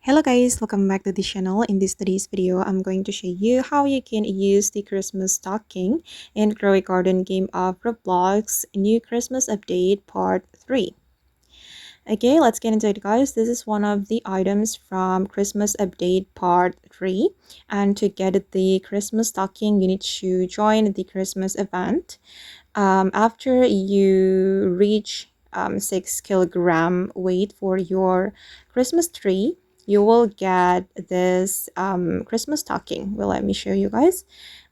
Hello guys, welcome back to the channel. In today's video, I'm going to show you how you can use the Christmas stocking in Grow a Garden game of Roblox new Christmas update part 3. Okay, let's get into it guys. This is one of the items from Christmas update part 3, and to get the Christmas stocking you need to join the Christmas event. After you reach 6 kilogram weight for your Christmas tree, you will get this Christmas stocking. Well, let me show you guys.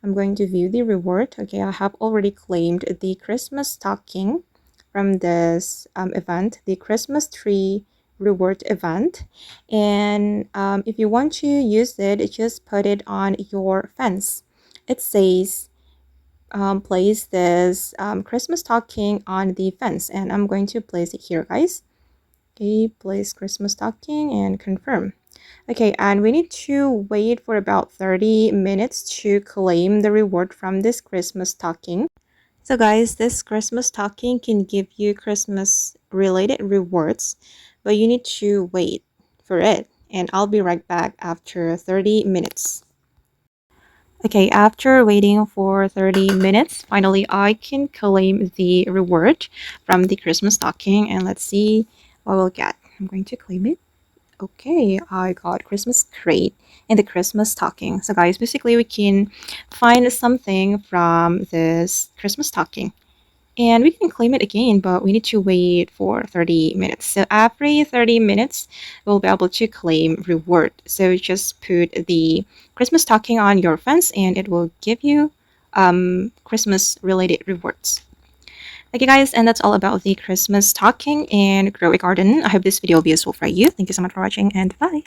I'm going to view the reward. Okay, I have already claimed the Christmas stocking from this event, the Christmas tree reward event. And if you want to use it, just put it on your fence. It says place this Christmas stocking on the fence, and I'm going to place it here guys. Okay, place Christmas stocking and confirm. Okay, and we need to wait for about 30 minutes to claim the reward from this Christmas stocking. So guys, this Christmas stocking can give you Christmas related rewards, but you need to wait for it, and I'll be right back after 30 minutes. Okay, after waiting for 30 minutes, finally I can claim the reward from the Christmas stocking, and let's see what we'll get. I'm going to claim it. Okay, I got Christmas crate and the Christmas stocking. So guys, basically we can find something from this Christmas stocking. And we can claim it again, but we need to wait for 30 minutes. So every 30 minutes, we'll be able to claim reward. So just put the Christmas stocking on your fence and it will give you Christmas related rewards. Okay guys, and that's all about the Christmas stocking and Grow a Garden. I hope this video will be useful for you. Thank you so much for watching and bye.